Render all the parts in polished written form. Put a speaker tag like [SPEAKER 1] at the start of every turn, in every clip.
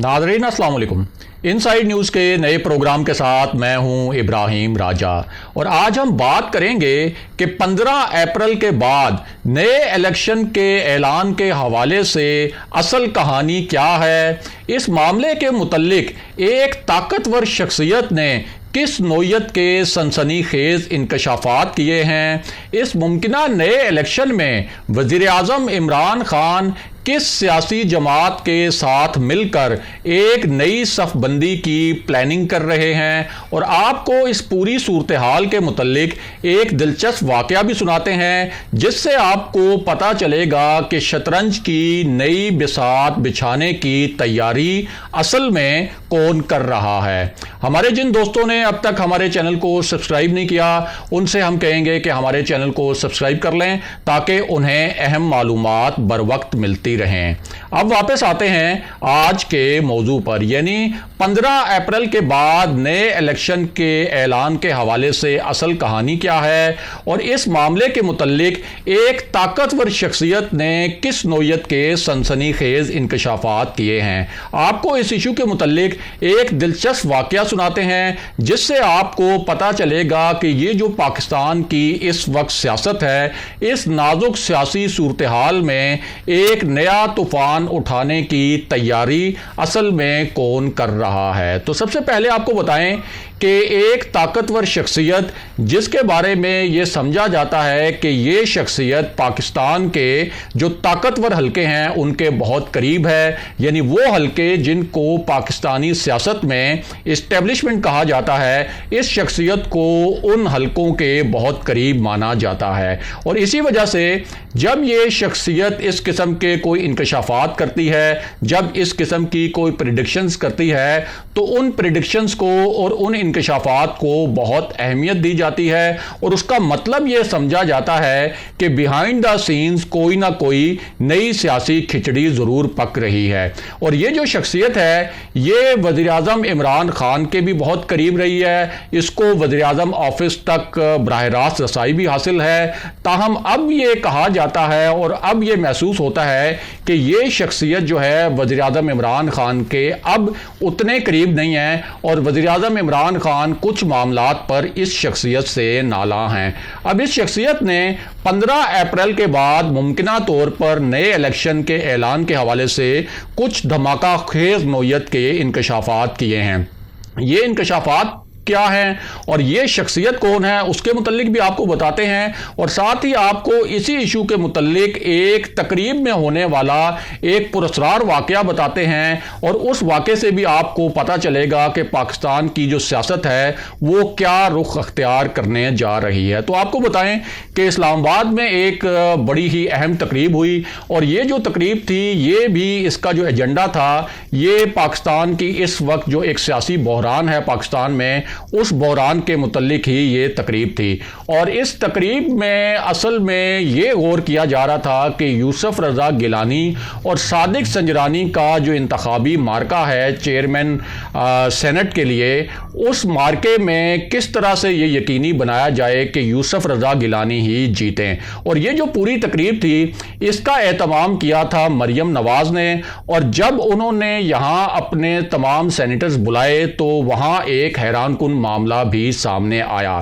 [SPEAKER 1] नाज़रीन अस्सलाम वालेकुम। इनसाइड न्यूज़ के नए प्रोग्राम के साथ मैं हूं इब्राहिम राजा और आज हम बात करेंगे कि 15 अप्रैल के बाद नए इलेक्शन के ऐलान के हवाले से असल कहानी क्या है। इस मामले के मुतल्लिक एक ताकतवर शख्सियत ने किस नोयत के सनसनीखेज इंकशाफात किए हैं। इस मुमकिना नए इलेक्शन में वज़ीर आज़म इमरान खान किस सियासी जमात के साथ मिलकर एक नई सफ़बंदी की प्लानिंग कर रहे हैं, और आपको इस पूरी सूरत हाल के मुतल्लिक एक दिलचस्प वाक़या भी सुनाते हैं जिससे आपको पता चलेगा कि शतरंज की नई बिसात बिछाने की तैयारी असल में कौन कर रहा है। हमारे जिन दोस्तों ने अब तक हमारे चैनल को सब्सक्राइब नहीं किया उनसे हम कहेंगे कि हमारे चैनल को सब्सक्राइब कर लें ताकि उन्हें अहम मालूमात बर वक्त मिलती रहें। अब वापस आते हैं आज के मौजू पर, यानी 15 अप्रैल के बाद नए इलेक्शन के ऐलान के हवाले से असल कहानी क्या है और इस मामले के मुतल्लिक एक ताकतवर शख्सियत ने किस नोयत के सनसनीखेज इंकशाफात किए हैं। आपको इस इशू के मुतल्लिक एक दिलचस्प वाक़या सुनाते हैं जिससे आपको पता चलेगा कि ये जो पाकिस्तान की इस वक्त सियासत है, इस नाजुक सियासी सूरत हाल में एक नया तूफान उठाने की तैयारी असल में कौन कर रहा है। तो सबसे पहले आपको बताएं कि एक ताकतवर शख्सियत जिसके बारे में ये समझा जाता है कि ये शख्सियत पाकिस्तान के जो ताकतवर हलके हैं उनके बहुत करीब है, यानी वो हलके जिनको पाकिस्तानी सियासत में इस्टेब्लिशमेंट कहा जाता है, इस शख्सियत को उन हलकों के बहुत करीब माना जाता है। और इसी वजह से जब ये शख्सियत इस किस्म के कोई इंकशाफात करती है, जब इस किस्म की कोई प्रेडिक्शंस करती है, तो उन प्रेडिक्शंस को और उन इंकशाफात को बहुत अहमियत दी जाती है और उसका मतलब ये समझा जाता है कि बिहाइंड द सीन्स कोई ना कोई नई सियासी खिचड़ी ज़रूर पक रही है। और ये जो शख्सियत है ये वज़ीर आज़म इमरान खान के भी बहुत करीब रही है, इसको वज़ीर आज़म ऑफिस तक बराह रास्त रसाई भी हासिल है। ताहम अब ये कहा जाता है और अब ये महसूस होता है कि ये शख्सियत जो है वज़ीर आज़म इमरान खान के अब उतने करीब नहीं है और वज़ीर आज़म इमरान खान कुछ मामलात पर इस शख्सियत से नाला हैं। अब इस शख्सियत ने 15 अप्रैल के बाद मुमकिना तौर पर नए इलेक्शन के ऐलान के हवाले से कुछ धमाका खेज नोयत के इंकशाफात किए हैं। ये इंकशाफात क्या है और ये शख्सियत कौन है उसके मुतल्लिक भी आपको बताते हैं, और साथ ही आपको इसी इशू के मुतल्लिक एक तकरीब में होने वाला एक पुरस्कार वाक़या बताते हैं, और उस वाक़े से भी आपको पता चलेगा कि पाकिस्तान की जो सियासत है वो क्या रुख अख्तियार करने जा रही है। तो आपको बताएं कि इस्लामाबाद में एक बड़ी ही अहम तकरीब हुई, और ये जो तकरीब थी ये भी इसका जो एजेंडा था ये पाकिस्तान की इस वक्त जो एक सियासी बहरान है पाकिस्तान में, उस बहरान के मुतल्लिक ही ये तकरीब थी। और इस तकरीब में असल में ये गौर किया जा रहा था कि यूसुफ रज़ा गिलानी और सादिक संजरानी का जो इंतखाबी मार्का है चेयरमैन सेनेट के लिए, उस मार्के में किस तरह से ये यकीनी बनाया जाए कि यूसुफ रज़ा गिलानी ही जीतें। और ये जो पूरी तकरीब थी इसका एहतमाम किया था मरियम नवाज़ ने, और जब उन्होंने यहाँ अपने तमाम सेनेटर्स बुलाए तो वहाँ एक हैरान कुन मामला भी सामने आया,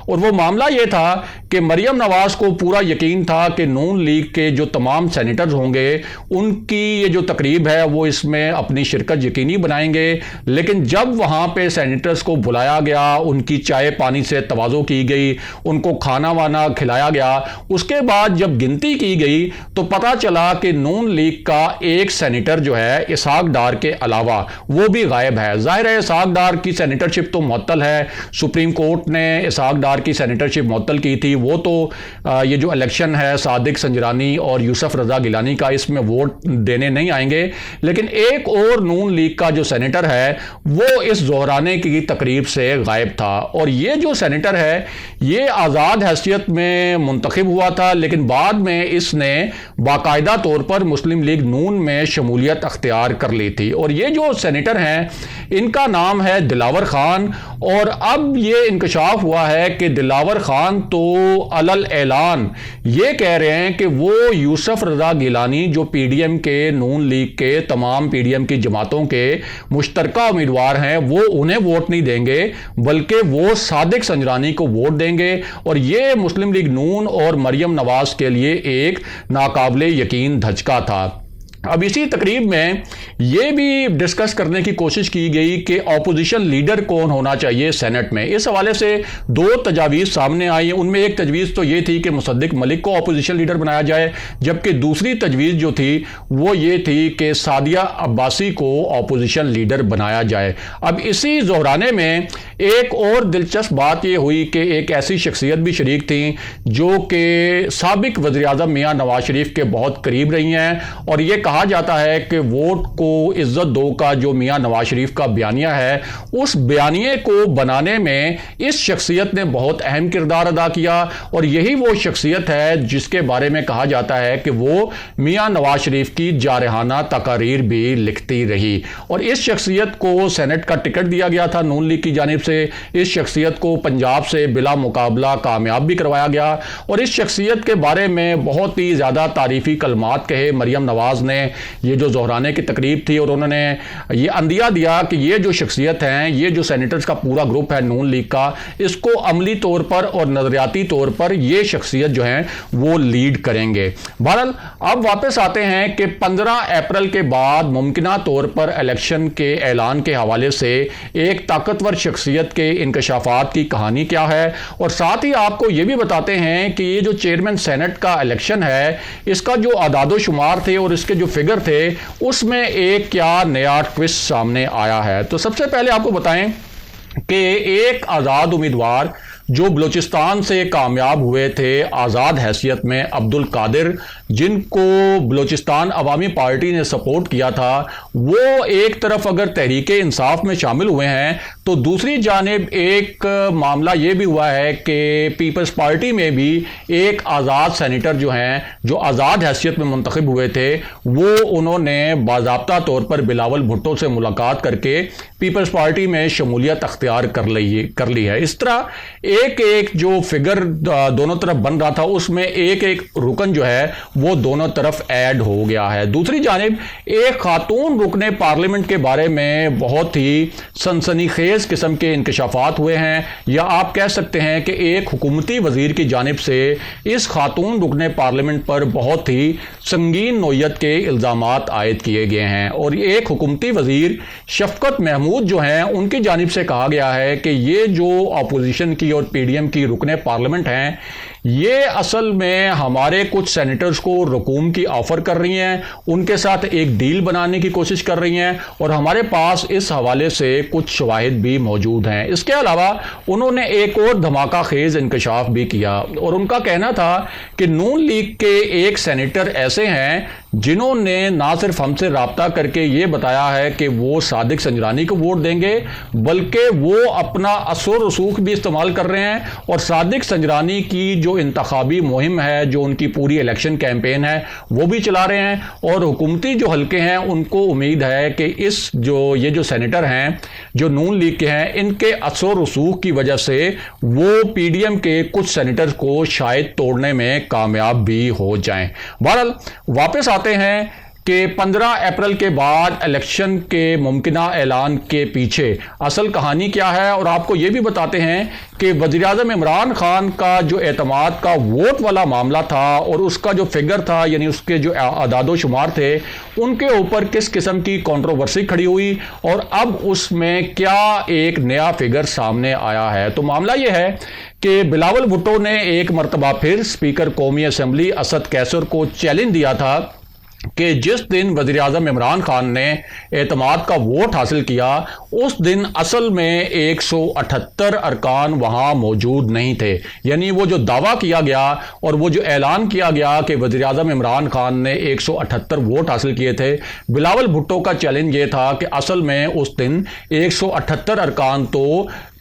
[SPEAKER 1] और वो मामला ये था कि मरियम नवाज़ को पूरा यकीन था कि नून लीग के जो तमाम सेनेटर्स होंगे उनकी ये जो तकरीब है वो इसमें अपनी शिरकत यकीनी बनाएंगे। लेकिन जब वहाँ पे सेनेटर्स को बुलाया गया, उनकी चाय पानी से तवाज़ो की गई, उनको खाना वाना खिलाया गया, उसके बाद जब गिनती की गई तो पता चला कि नून लीग का एक सेनेटर जो है इसहाक डार के अलावा वो भी गायब है। जाहिर है इसहाक डार की सेनेटरशिप तो मुअत्तल है, सुप्रीम कोर्ट ने इसहाक डार की सेनेटरशिप मुअत्तल की थी, वो तो ये जो इलेक्शन है सादिक संजरानी और यूसुफ रज़ा गिलानी का इसमें वोट देने नहीं आएंगे। लेकिन एक और नून लीग का जो सेनेटर है वो इस जोहराने की तकरीब से गायब था, और ये जो सेनेटर है ये आज़ाद हैसियत में मुंतखब हुआ था, लेकिन बाद में इसने बाकायदा तौर पर मुस्लिम लीग नून में शमूलियत अख्तियार कर ली थी। और ये जो सेनेटर हैं इनका नाम है दिलावर खान, اور اب یہ انکشاف ہوا ہے کہ دلاور خان تو علل اعلان یہ کہہ رہے ہیں کہ وہ یوسف رضا گیلانی جو پی ڈی ایم کے، نون لیگ کے، تمام پی ڈی ایم کی جماعتوں کے مشترکہ امیدوار ہیں، وہ انہیں ووٹ نہیں دیں گے بلکہ وہ صادق سنجرانی کو ووٹ دیں گے، اور یہ مسلم لیگ نون اور مریم نواز کے لیے ایک ناقابل یقین دھچکا تھا۔ اب اسی تقریب میں یہ بھی ڈسکس کرنے کی کوشش کی گئی کہ اپوزیشن لیڈر کون ہونا چاہیے سینٹ میں۔ اس حوالے سے دو تجاویز سامنے آئی ہیں، ان میں ایک تجویز تو یہ تھی کہ مصدق ملک کو اپوزیشن لیڈر بنایا جائے، جبکہ دوسری تجویز جو تھی وہ یہ تھی کہ سعدیہ عباسی کو اپوزیشن لیڈر بنایا جائے۔ اب اسی زہرانے میں ایک اور دلچسپ بات یہ ہوئی کہ ایک ایسی شخصیت بھی شریک تھیں جو کہ سابق وزیر اعظم میاں نواز شریف کے بہت قریب رہی ہیں، اور یہ کہا جاتا ہے کہ ووٹ کو عزت دو کا جو میاں نواز شریف کا بیانیہ ہے، اس بیانیے کو بنانے میں اس شخصیت نے بہت اہم کردار ادا کیا، اور یہی وہ شخصیت ہے جس کے بارے میں کہا جاتا ہے کہ وہ میاں نواز شریف کی جارحانہ تقاریر بھی لکھتی رہی، اور اس شخصیت کو سینٹ کا ٹکٹ دیا گیا تھا نون لیگ کی جانب سے۔ اس شخصیت کو پنجاب سے بلا مقابلہ کامیاب بھی کروایا گیا، اور اس شخصیت کے بارے میں بہت ہی زیادہ تعریفی کلمات کہے مریم نواز نے یہ جو زہرانے کی تقریب تھی، اور انہوں نے یہ اندیا دیا کہ یہ جو شخصیت ہیں، یہ جو سینیٹرز کا پورا گروپ ہے نون لیگ کا، اس کو عملی طور پر اور نظریاتی طور پر یہ شخصیت جو ہیں وہ لیڈ کریں گے۔ بہرحال اب واپس آتے ہیں کہ 15 اپریل کے بعد ممکنہ طور پر الیکشن کے اعلان کے حوالے سے ایک طاقتور شخصیت کے انکشافات کی کہانی کیا ہے، اور ساتھ ہی آپ کو یہ بھی بتاتے ہیں کہ یہ جو چیئرمین سینٹ کا الیکشن ہے، اس کا جو اعداد و شمار تھے اور اس کے جو فگر تھے، اس میں ایک کیا نیا ٹوسٹ سامنے آیا ہے۔ تو سب سے پہلے آپ کو بتائیں کہ ایک آزاد امیدوار جو بلوچستان سے کامیاب ہوئے تھے آزاد حیثیت میں، عبد القادر، جن کو بلوچستان عوامی پارٹی نے سپورٹ کیا تھا، وہ ایک طرف اگر تحریک انصاف میں شامل ہوئے ہیں تو دوسری جانب ایک معاملہ یہ بھی ہوا ہے کہ پیپلز پارٹی میں بھی ایک آزاد سینیٹر جو ہیں، جو آزاد حیثیت میں منتخب ہوئے تھے، وہ انہوں نے باضابطہ طور پر بلاول بھٹو سے ملاقات کر کے پیپلز پارٹی میں شمولیت اختیار کر لی ہے۔ اس طرح ایک جو فگر دونوں طرف بن رہا تھا، اس میں ایک رکن جو ہے وہ دونوں طرف ایڈ ہو گیا ہے۔ دوسری جانب ایک خاتون رکن پارلیمنٹ کے بارے میں بہت ہی سنسنی خیز قسم کے انکشافات ہوئے ہیں، یا آپ کہہ سکتے ہیں کہ ایک حکومتی وزیر کی جانب سے اس خاتون رکن پارلیمنٹ پر بہت ہی سنگین نوعیت کے الزامات عائد کیے گئے ہیں، اور ایک حکومتی وزیر شفقت محمود جو ہیں، ان کی جانب سے کہا گیا ہے کہ یہ جو اپوزیشن کی اور پی ڈی ایم کی رکن پارلیمنٹ ہیں، یہ اصل میں ہمارے کچھ سینیٹرز کو رقوم کی آفر کر رہی ہیں، ان کے ساتھ ایک ڈیل بنانے کی کوشش کر رہی ہیں، اور ہمارے پاس اس حوالے سے کچھ شواہد بھی موجود ہیں۔ اس کے علاوہ انہوں نے ایک اور دھماکہ خیز انکشاف بھی کیا، اور ان کا کہنا تھا کہ نون لیگ کے ایک سینیٹر ایسے ہیں جنہوں نے نہ صرف ہم سے رابطہ کر کے یہ بتایا ہے کہ وہ صادق سنجرانی کو ووٹ دیں گے، بلکہ وہ اپنا اثر و رسوخ بھی استعمال کر رہے ہیں، اور صادق سنجرانی کی جو انتخابی مہم ہے، جو ان کی پوری الیکشن کیمپین ہے، وہ بھی چلا رہے ہیں، اور حکومتی جو حلقے ہیں ان کو امید ہے کہ یہ جو سینیٹر ہیں جو نون لیگ کے ہیں، ان کے اثر و رسوخ کی وجہ سے وہ پی ڈی ایم کے کچھ سینیٹر کو شاید توڑنے میں کامیاب بھی ہو جائیں۔ بہرحال واپس آتے ہیں کہ 15 اپریل کے بعد الیکشن کے ممکنہ اعلان کے پیچھے اصل کہانی کیا ہے، اور آپ کو یہ بھی بتاتے ہیں کہ وزیر اعظم عمران خان کا جو اعتماد کا ووٹ والا معاملہ تھا، اور اس کا جو فگر تھا، یعنی اس کے جو اعداد و شمار تھے، ان کے اوپر کس قسم کی کنٹروورسی کھڑی ہوئی، اور اب اس میں کیا ایک نیا فگر سامنے آیا ہے۔ تو معاملہ یہ ہے کہ بلاول بھٹو نے ایک مرتبہ پھر اسپیکر قومی اسمبلی اسد کیسر کو چیلنج دیا تھا کہ جس دن وزیر اعظم عمران خان نے اعتماد کا ووٹ حاصل کیا، اس دن اصل میں 178 ارکان وہاں موجود نہیں تھے، یعنی وہ جو دعویٰ کیا گیا اور وہ جو اعلان کیا گیا کہ وزیر اعظم عمران خان نے 178 ووٹ حاصل کیے تھے، بلاول بھٹو کا چیلنج یہ تھا کہ اصل میں اس دن 178 ارکان تو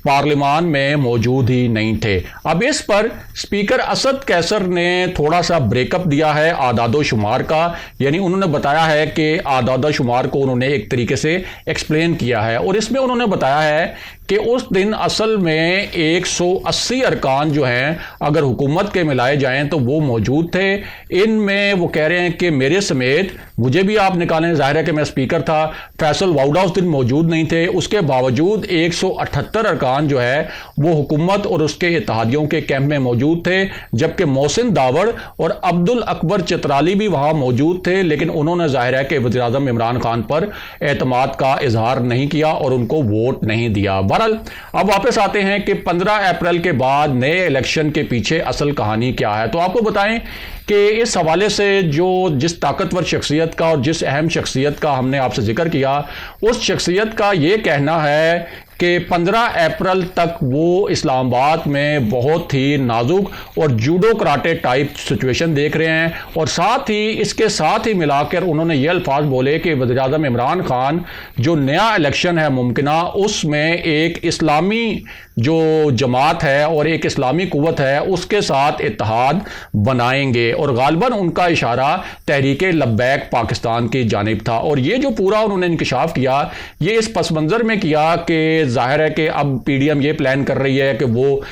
[SPEAKER 1] पार्लियामान में मौजूद ही नहीं थे। अब इस पर स्पीकर असद कैसर ने थोड़ा सा ब्रेकअप दिया है आदादो शुमार का, यानी उन्होंने बताया है कि आदादो शुमार को उन्होंने एक तरीके से एक्सप्लेन किया है और इसमें उन्होंने बताया है कि उस दिन असल में 180 अरकान जो हैं अगर हुकूमत के मिलाए जाएं तो वो मौजूद थे। इनमें वो कह रहे हैं कि मेरे समेत मुझे भी आप निकालें, जाहिर है कि मैं स्पीकर था, फैसल वाउडा उस दिन मौजूद नहीं थे, उसके बावजूद 178 अरकान जो है वो हुकूमत और उसके इत्तेहादियों के कैंप में मौजूद थे, जबकि मोहसिन दावड़ और अब्दुल अकबर चित्राली भी वहाँ मौजूद थे, लेकिन उन्होंने जाहिर है कि वज़ीर-ए-आज़म इमरान खान पर एतमाद का इजहार नहीं किया और उनको वोट नहीं दिया। बहरहाल अब वापस आते हैं कि 15 अप्रैल के बाद नए इलेक्शन के पीछे असल कहानी क्या है। तो आपको बताएं कि इस हवाले से जिस ताकतवर शख्सियत का और जिस अहम शख्सियत का हमने आपसे जिक्र किया, उस शख्सियत का ये कहना है कि 15 अप्रैल तक वो इस्लामाबाद में बहुत ही नाजुक और जूडो कराटे टाइप सिचुएशन देख रहे हैं और साथ ही इसके साथ ही मिलाकर उन्होंने ये अल्फाज बोले कि वज़ीर-ए-आज़म इमरान खान जो नया इलेक्शन है मुमकिना, उसमें एक इस्लामी जो जमात है और एक इस्लामी कुव्वत है उसके साथ इत्तेहाद बनाएंगे और गालिबन उनका इशारा तहरीक लब्बैक पाकिस्तान की जानिब था। और ये जो पूरा उन्होंने इंकशाफ किया, ये इस पस मंज़र में किया कि जाहिर है कि अब PDM ये प्लान कर रही है कि वो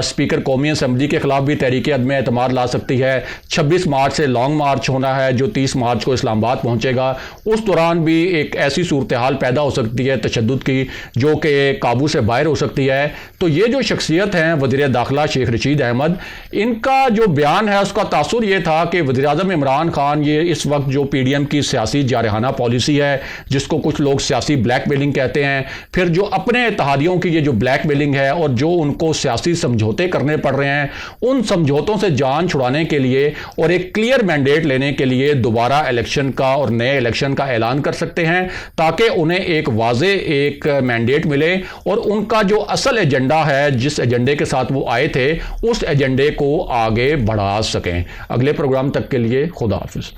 [SPEAKER 1] स्पीकर कौमी असम्बली के खिलाफ भी तहरीक अदम एतमाद ला सकती है। 26 मार्च से लॉन्ग मार्च होना है जो 30 मार्च को इस्लामाबाद पहुंचेगा, उस दौरान भी एक ऐसी सूरत हाल पैदा हो सकती है तशद्दुद की जो कि काबू से बाहर हो सकती है। तो ये जो शख्सियत हैं वज़ीर दाखिला शेख रशीद अहमद, इनका जो बयान है उसका तासुर ये था कि वज़ीर-ए-आज़म इमरान खान ये इस वक्त जो PDM की सियासी जारहाना पॉलिसी है जिसको कुछ लोग सियासी ब्लैक मेलिंग कहते हैं, फिर जो अपने इत्तेहादियों की ये जो ब्लैक मेलिंग है और जो उनको सियासी समझौते करने पड़ रहे हैं, उन समझौतों से जान छुड़ाने के लिए और एक क्लियर मैंडेट लेने के लिए दोबारा इलेक्शन का और नए इलेक्शन का ऐलान कर सकते हैं ताकि उन्हें एक वाज़े एक मैंडेट मिले और उनका जो असल एजेंडा है, जिस एजेंडे के साथ वो आए थे, उस एजेंडे को आगे बढ़ा सकें। अगले प्रोग्राम तक के लिए खुदा हाफिज़।